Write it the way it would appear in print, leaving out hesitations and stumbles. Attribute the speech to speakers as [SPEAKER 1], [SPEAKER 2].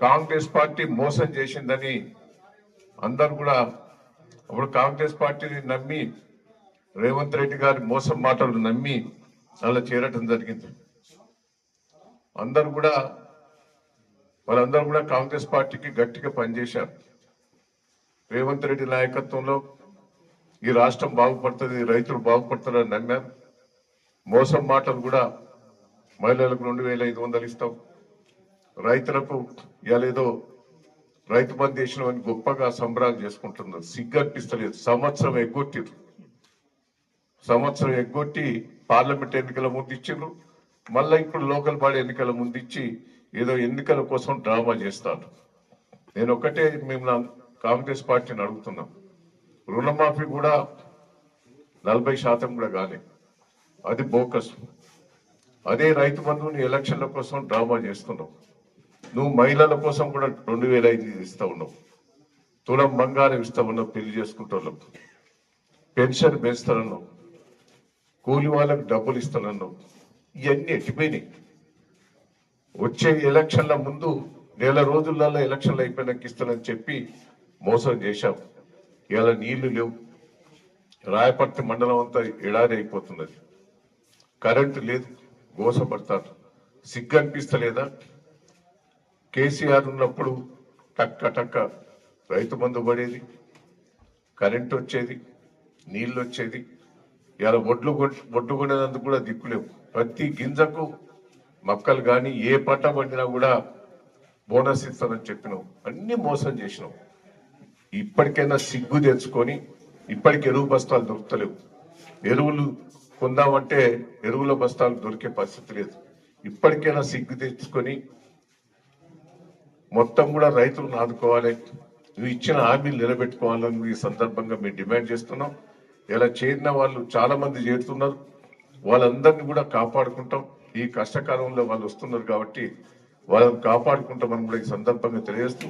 [SPEAKER 1] Congress party మోసం చేసిందని అందరు కూడా అప్పుడు కాంగ్రెస్ పార్టీని నమ్మి రేవంత్ రెడ్డి గారి మోసం మాటలు నమ్మి అలా చేరటం జరిగింది. వాళ్ళందరూ కూడా కాంగ్రెస్ పార్టీకి గట్టిగా పనిచేశారు. రేవంత్ రెడ్డి నాయకత్వంలో ఈ రాష్ట్రం బాగుపడుతుంది, రైతులు బాగుపడతారని నమ్మారు. మోసం మాటలు కూడా మహిళలకు 2500 ఇస్తాం, రైతులకు ఇవాళేదో రైతు బంధు చేసినామని గొప్పగా సంబరాలు చేసుకుంటున్నారు. సిగ్గనిపిస్తలేదు. సంవత్సరం ఎగ్గొట్టి పార్లమెంట్ ఎన్నికల ముందు ఇచ్చిండ్రు, మళ్ళీ ఇప్పుడు లోకల్ బాడీ ఎన్నికల ముందు ఇచ్చి ఏదో ఎన్నికల కోసం డ్రామా చేస్తాను. నేను ఒకటే మేము కాంగ్రెస్ పార్టీని అడుగుతున్నాం, రుణమాఫీ కూడా 40% కూడా కాలే, అది బోకస్. అదే రైతు బంధువుని ఎలక్షన్ల కోసం డ్రామా చేస్తున్నావు. నువ్వు మహిళల కోసం కూడా 2500 ఇస్తా ఉన్నావు, తులం బంగారం ఇస్తా ఉన్నావు, పెళ్లి చేసుకుంటున్నావు, పెన్షన్ పెంచుతానన్నావు, కూలి వాళ్ళకు డబ్బులు ఇస్తానన్నావు. ఇవన్నీ ఎట్టిపోయినాయి. వచ్చే ఎలక్షన్ల ముందు నెల రోజులలో ఎలక్షన్లు అయిపోయినాక ఇస్తానని చెప్పి మోసం చేశాం. ఇవాళ నీళ్లు లేవు, రాయపర్తి మండలం అంతా ఎడారి అయిపోతున్నది, కరెంటు లేదు, గోసపడతారు. సిగ్గు అనిపిస్తలేదా? కేసీఆర్ ఉన్నప్పుడు టక్క రైతు బంధు పడేది, కరెంటు వచ్చేది, నీళ్లు వచ్చేది. ఇలా ఒడ్లు కొనేందుకు కూడా దిక్కులేవు. ప్రతి గింజకు మొక్కలు కానీ ఏ పంట పండినా కూడా బోనస్ ఇస్తానని చెప్పినావు. అన్ని మోసం చేసినావు. ఇప్పటికైనా సిగ్గు తెచ్చుకొని, ఇప్పటికి ఎరువు బస్తాలు దొరుకుతలేవు. ఎరువులు కొందామంటే ఎరువుల బస్తాలు దొరికే పరిస్థితి లేదు. ఇప్పటికైనా సిగ్గు తెచ్చుకొని మొత్తం కూడా రైతులను ఆదుకోవాలి, నువ్వు ఇచ్చిన హామీలు నిలబెట్టుకోవాలని ఈ సందర్భంగా మేము డిమాండ్ చేస్తున్నాం. ఇలా చేరిన వాళ్ళు చాలా మంది చేరుతున్నారు, వాళ్ళందరినీ కూడా కాపాడుకుంటాం. ఈ కష్టకాలంలో వాళ్ళు వస్తున్నారు కాబట్టి వాళ్ళని కాపాడుకుంటామని కూడా ఈ సందర్భంగా తెలియజేస్తున్నాం.